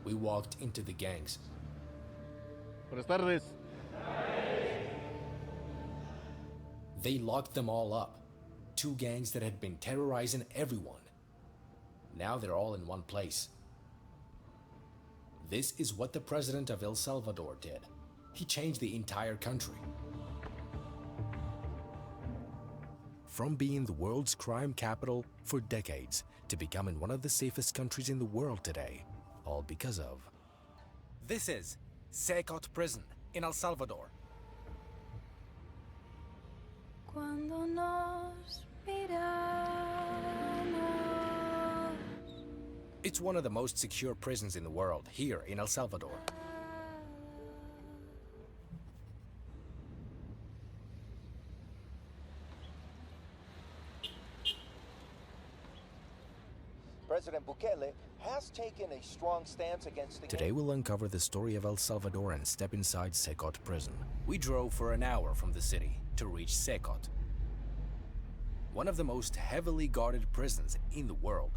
We walked into the gangs. Buenas tardes. They locked them all up. Two gangs that had been terrorizing everyone. Now they're all in one place. This is what the president of El Salvador did. He changed the entire country. From being the world's crime capital for decades to becoming one of the safest countries in the world today, all because of... This is CECOT prison in El Salvador. Cuando nos miramos. It's one of the most secure prisons in the world, here in El Salvador. President Bukele has taken a strong stance against the... Today we'll uncover the story of El Salvador and step inside CECOT prison. We drove for an hour from the city to reach CECOT, one of the most heavily guarded prisons in the world.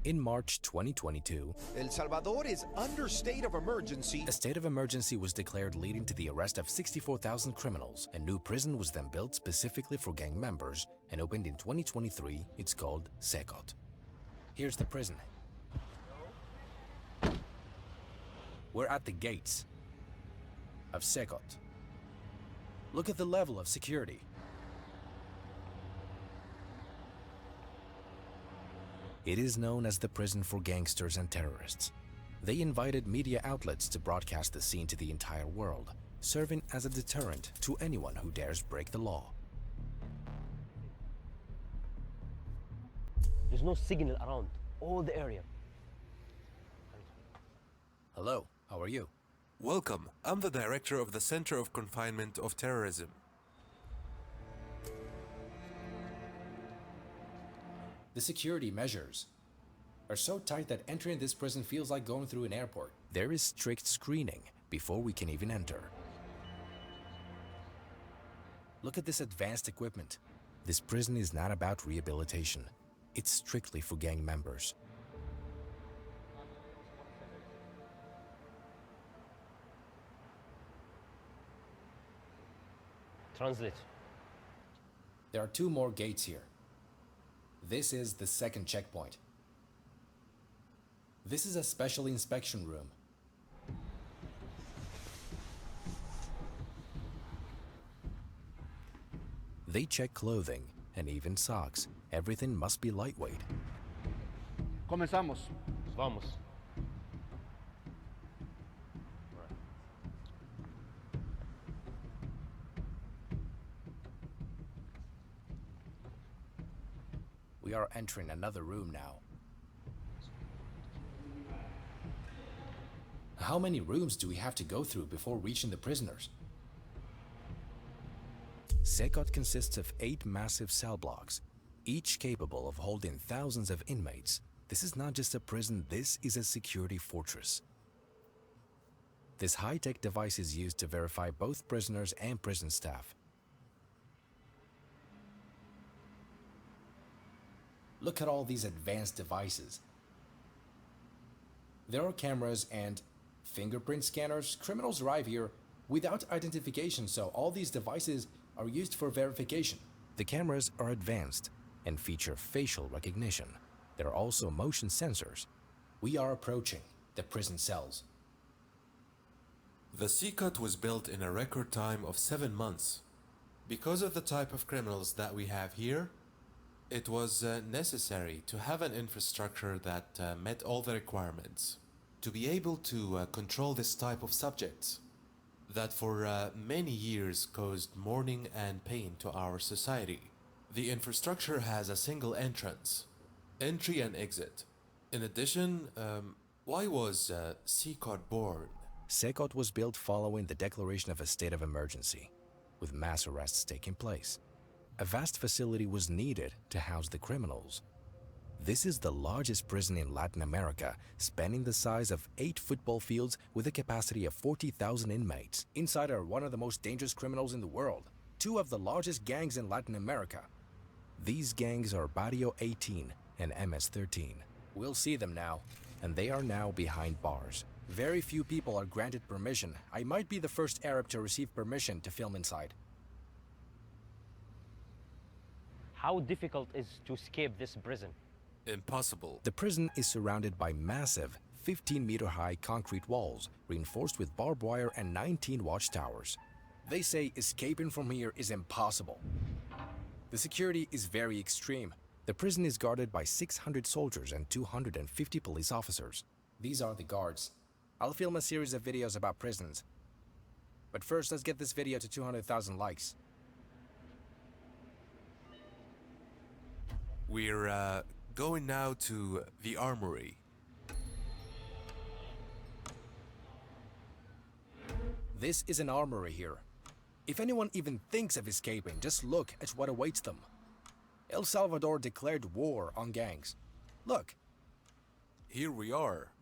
In March 2022, El Salvador is under state of emergency. a state of emergency was declared, leading to the arrest of 64,000 criminals. A new prison was then built specifically for gang members and opened in 2023. It's called CECOT. Here's the prison. We're at the gates of CECOT. Look at the level of security. It is known as the prison for gangsters and terrorists. They invited media outlets to broadcast the scene to the entire world, serving as a deterrent to anyone who dares break the law. There's no signal around all the area. Hello, how are you? Welcome. I'm the director of the Center of Confinement of Terrorism. The security measures are so tight that entering this prison feels like going through an airport. There is strict screening before we can even enter. Look at this advanced equipment. This prison is not about rehabilitation. It's strictly for gang members. Translate. There are two more gates here. This is the second checkpoint. This is a special inspection room. They check clothing and even socks. Everything must be lightweight. Comenzamos. Vamos. We are entering another room now. How many rooms do we have to go through before reaching the prisoners? CECOT consists of 8 massive cell blocks, each capable of holding thousands of inmates. This is not just a prison, this is a security fortress. This high-tech device is used to verify both prisoners and prison staff. Look at all these advanced devices. There are cameras and fingerprint scanners. Criminals arrive here without identification, so all these devices are used for verification. The cameras are advanced and feature facial recognition. There are also motion sensors. We are approaching the prison cells. The CECOT was built in a record time of 7 months. Because of the type of criminals that we have here, it was necessary to have an infrastructure that met all the requirements to be able to control this type of subjects that for many years caused mourning and pain to our society. The infrastructure has a single entrance, entry and exit. In addition, why was CECOT born? CECOT was built following the declaration of a state of emergency, with mass arrests taking place. A vast facility was needed to house the criminals. This is the largest prison in Latin America, spanning the size of 8 football fields with a capacity of 40,000 inmates. Inside are one of the most dangerous criminals in the world, 2 of the largest gangs in Latin America. These gangs are Barrio 18 and MS 13. We'll see them now, and they are now behind bars. Very few people are granted permission. I might be the first Arab to receive permission to film inside. How difficult is to escape this prison? Impossible. The prison is surrounded by massive 15-meter-high concrete walls, reinforced with barbed wire and 19 watchtowers. They say escaping from here is impossible. The security is very extreme. The prison is guarded by 600 soldiers and 250 police officers. These are the guards. I'll film a series of videos about prisons. But first, let's get this video to 200,000 likes. We're going now to the armory. This is an armory here. If anyone even thinks of escaping, just look at what awaits them. El Salvador declared war on gangs. Look, Here we are.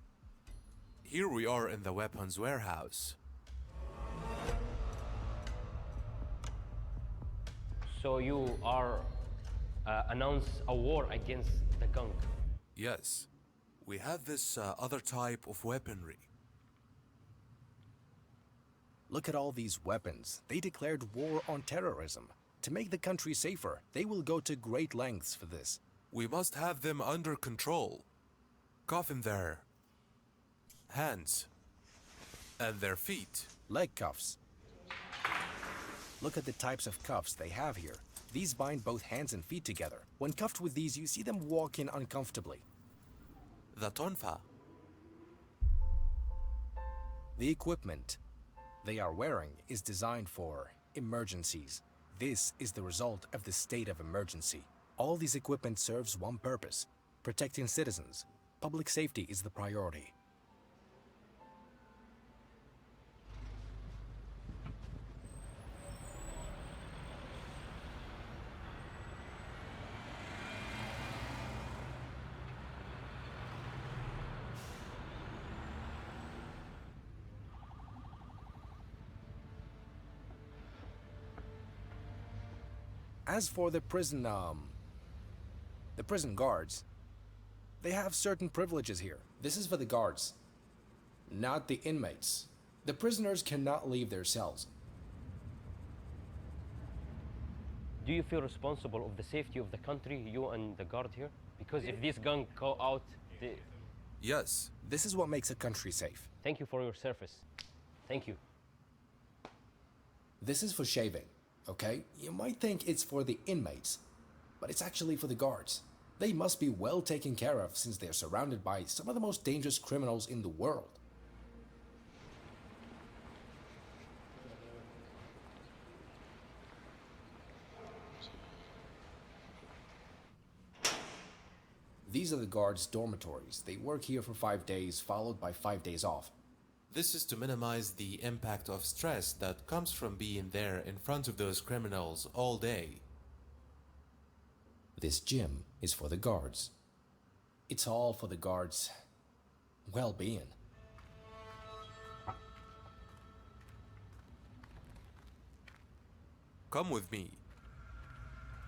Here we are in the weapons warehouse. So you are announce a war against the gang. Yes, we have this other type of weaponry. look at all these weapons. They declared war on terrorism. To make the country safer, they will go to great lengths for this. We must have them under control. Cuff in their hands and their feet. Leg cuffs. Look at the types of cuffs they have here. These bind both hands and feet together. When cuffed with these, you see them walking uncomfortably. The tonfa. The equipment they are wearing is designed for emergencies. This is the result of the state of emergency. All these equipment serves one purpose: protecting citizens. Public safety is the priority. As for the prison guards, they have certain privileges here. This is for the guards, not the inmates. The prisoners cannot leave their cells. Do you feel responsible of the safety of the country, you and the guard here? Because if this gun go out, Yes. This is what makes a country safe. thank you for your service. Thank you. This is for shaving, okay? You might think it's for the inmates, but it's actually for the guards. They must be well taken care of since they're surrounded by some of the most dangerous criminals in the world. These are the guards' dormitories. They work here for 5 days, followed by 5 days off. This is to minimize the impact of stress that comes from being there in front of those criminals all day. This gym is for the guards. It's all for the guards' well-being. Come with me.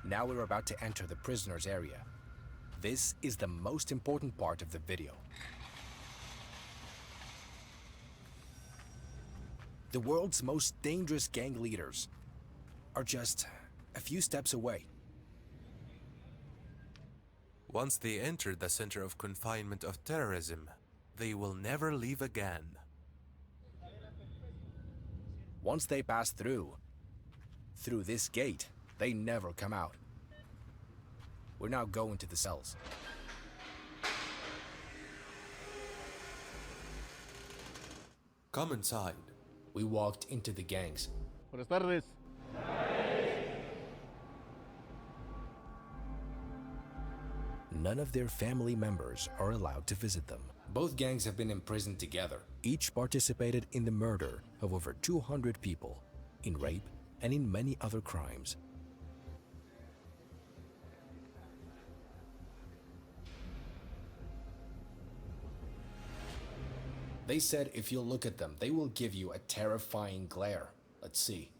Now we're about to enter the prisoners' area. This is the most important part of the video. The world's most dangerous gang leaders are just a few steps away. Once they enter the center of confinement of terrorism, they will never leave again. Once they pass through this gate, they never come out. We're now going to the cells. Come inside. We walked into the gangs. Buenas tardes. None of their family members are allowed to visit them. Both gangs have been imprisoned together. Each participated in the murder of over 200 people, in rape, and in many other crimes. They said if you look at them, they will give you a terrifying glare. Let's see.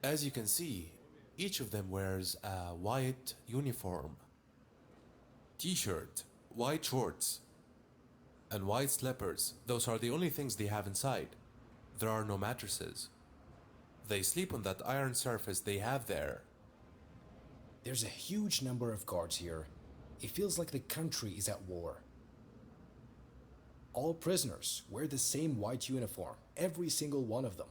As you can see, each of them wears a white uniform. T-shirt, white shorts, And white slippers, those are the only things they have inside. There are no mattresses. They sleep on that iron surface they have there. There's a huge number of guards here. It feels like the country is at war. All prisoners wear the same white uniform, every single one of them.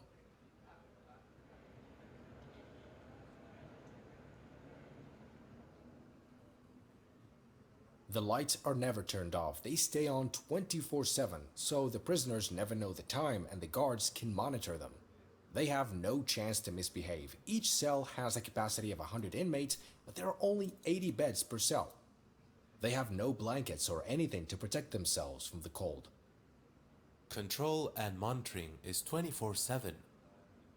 The lights are never turned off. They stay on 24/7, so the prisoners never know the time and the guards can monitor them. They have no chance to misbehave. Each cell has a capacity of 100 inmates, but there are only 80 beds per cell. They have no blankets or anything to protect themselves from the cold. Control and monitoring is 24/7.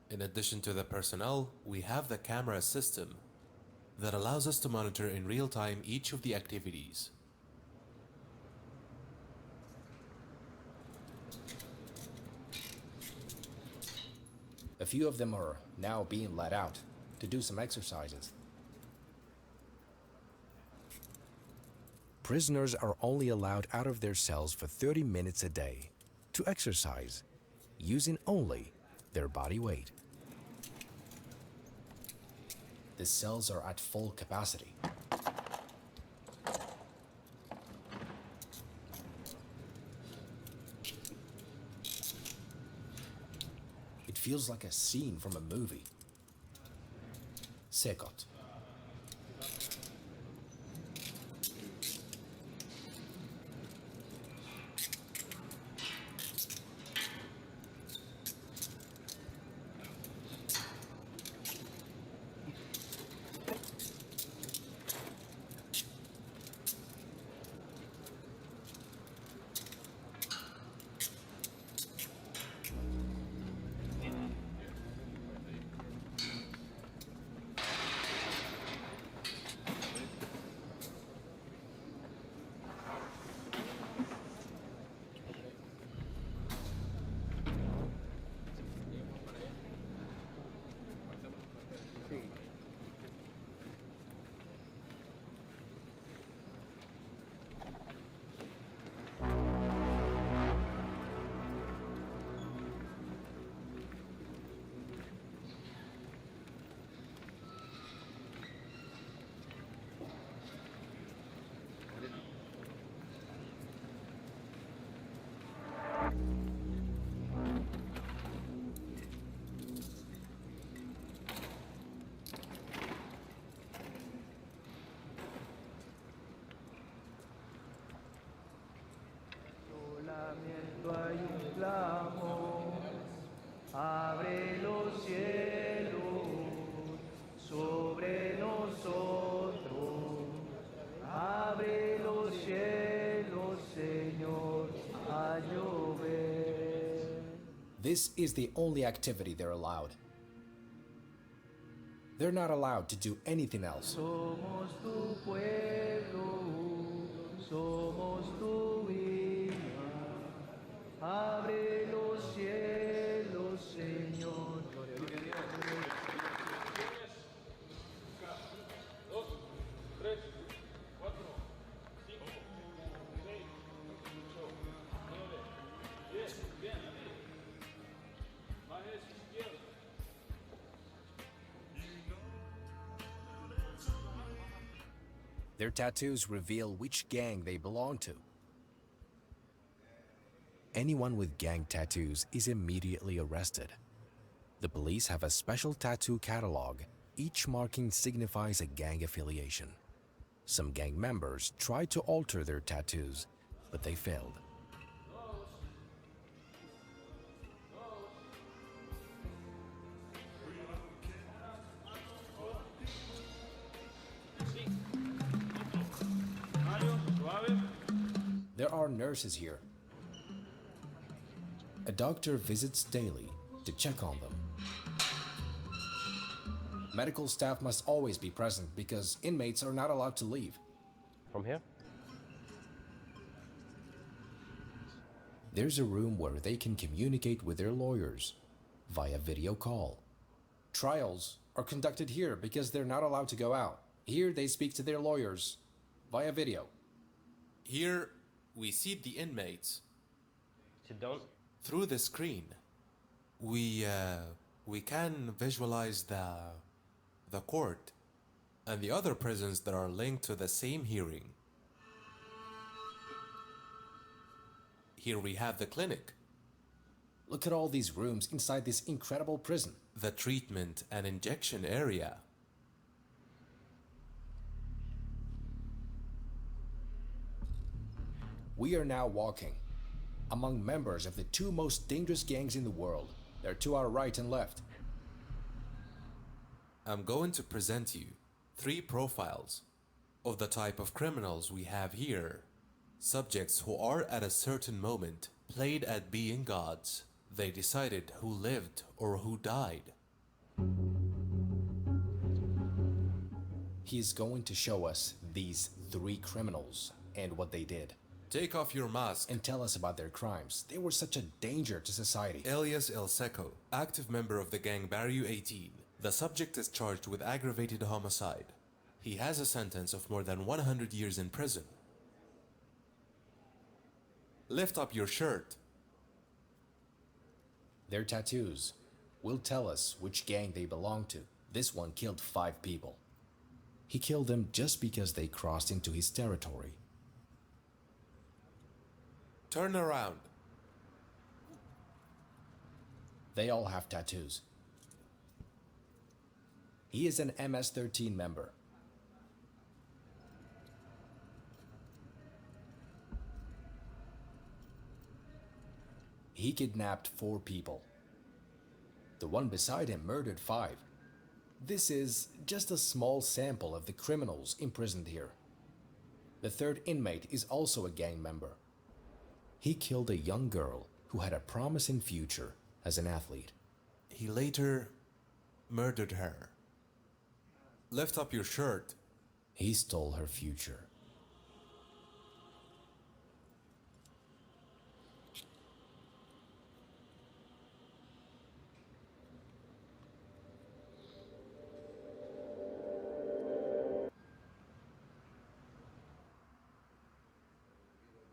In addition to the personnel, we have the camera system that allows us to monitor in real time each of the activities. A few of them are now being let out to do some exercises. Prisoners are only allowed out of their cells for 30 minutes a day to exercise, using only their body weight. The cells are at full capacity. It feels like a scene from a movie. CECOT. Hay un clamo, abre los cielos sobre nosotros, abre los cielos, Señor, a llover. This is the only activity they're allowed. They're not allowed to do anything else. Somos tu pueblo, somos tu hija. Abre los cielos, Señor. Their tattoos reveal which gang they belong to. Anyone with gang tattoos is immediately arrested. The police have a special tattoo catalog. Each marking signifies a gang affiliation. Some gang members tried to alter their tattoos, but they failed. There are nurses here. A doctor visits daily to check on them. Medical staff must always be present because inmates are not allowed to leave. From here? There's a room where they can communicate with their lawyers via video call. Trials are conducted here because they're not allowed to go out. Here they speak to their lawyers via video. Here, we seat the inmates Sit down. Through the screen, we can visualize the court and the other prisons that are linked to the same hearing. Here we have the clinic, Look at all these rooms inside this incredible prison. the treatment and injection area, We are now walking among members of the two most dangerous gangs in the world. There are to our right and left. I'm going to present you 3 profiles of the type of criminals we have here. Subjects who are at a certain moment played at being gods. They decided who lived or who died. He is going to show us these 3 criminals and what they did, Take off your mask. and tell us about their crimes. They were such a danger to society. Elias El Seco, active member of the gang Barrio 18. The subject is charged with aggravated homicide. He has a sentence of more than 100 years in prison. Lift up your shirt. Their tattoos will tell us which gang they belong to. This one killed 5 people. He killed them just because they crossed into his territory. Turn around. They all have tattoos. He is an MS-13 member. He kidnapped 4 people. The one beside him murdered 5. This is just a small sample of the criminals imprisoned here. The 3rd inmate is also a gang member. He killed a young girl who had a promising future as an athlete. He later murdered her. Lift up your shirt. He stole her future.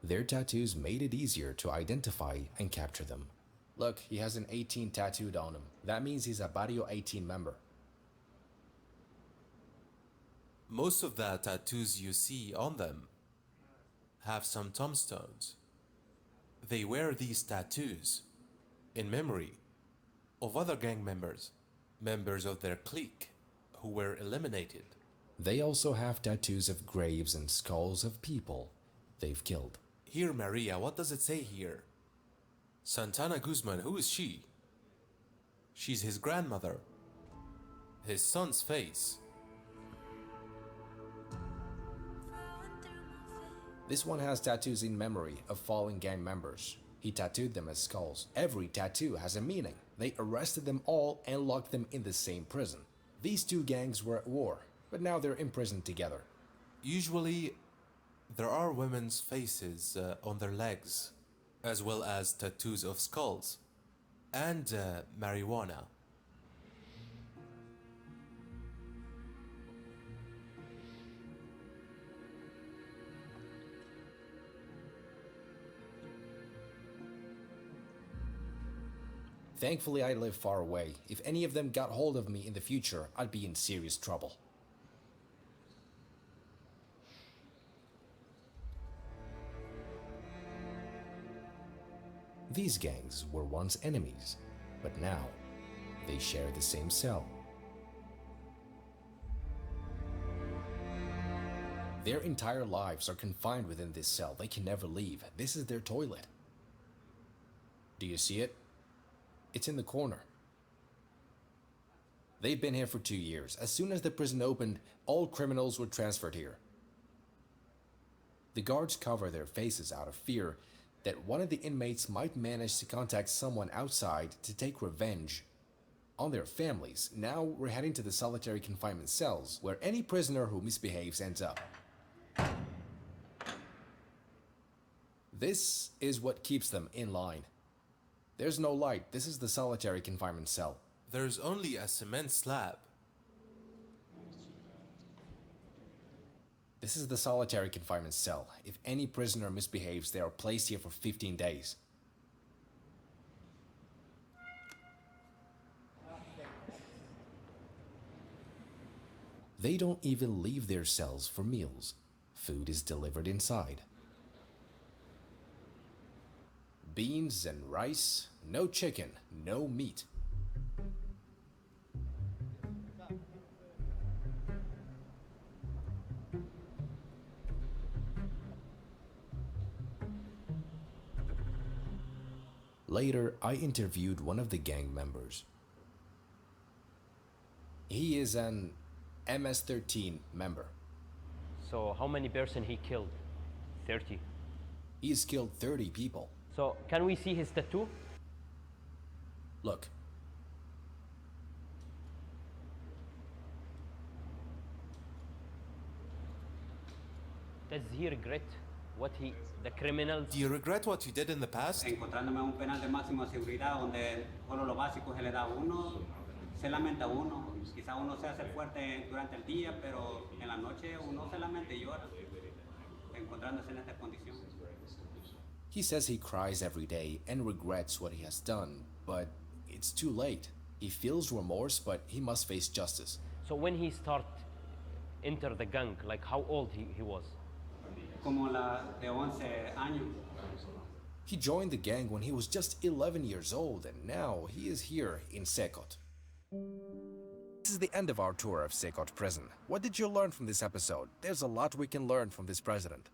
Their tattoos made it easier to identify and capture them. Look, he has an 18 tattooed on him. That means he's a Barrio 18 member. Most of the tattoos you see on them have some tombstones. They wear these tattoos in memory of other gang members, members of their clique who were eliminated. They also have tattoos of graves and skulls of people they've killed. Here, Maria, what does it say here? Santana Guzman, who is she? She's his grandmother. His son's face. This one has tattoos in memory of fallen gang members. He tattooed them as skulls. Every tattoo has a meaning. They arrested them all and locked them in the same prison. These 2 gangs were at war, but now they're imprisoned together. Usually, there are women's faces on their legs, as well as tattoos of skulls and marijuana. Thankfully, I live far away. If any of them got hold of me in the future, I'd be in serious trouble. These gangs were once enemies, but now they share the same cell. Their entire lives are confined within this cell. They can never leave. This is their toilet. Do you see it? It's in the corner. They've been here for 2 years. As soon as the prison opened, all criminals were transferred here. The guards cover their faces out of fear that one of the inmates might manage to contact someone outside to take revenge on their families. Now we're heading to the solitary confinement cells, where any prisoner who misbehaves ends up. This is what keeps them in line. There's no light. This is the solitary confinement cell. There's only a cement slab. This is the solitary confinement cell. If any prisoner misbehaves, they are placed here for 15 days. They don't even leave their cells for meals. Food is delivered inside. Beans and rice, no chicken, no meat. Later, I interviewed one of the gang members. He is an MS-13 member. So how many person he killed? 30. He's killed 30 people. So can we see his tattoo? Look. Does he regret what the criminals? Do you regret what you did in the past? Encontrándome un penal de máxima seguridad donde solo lo básico se le da a uno, se lamenta uno. Quizá uno se hace fuerte durante el día, pero en la noche uno se lamenta y llora, encontrándose en esta condición. He says he cries every day and regrets what he has done, but it's too late. He feels remorse, but he must face justice. So when he enter the gang, like how old he was? Como la de 11 años. He joined the gang when he was just 11 years old, and now he is here in CECOT. This is the end of our tour of CECOT prison. What did you learn from this episode? There's a lot we can learn from this president.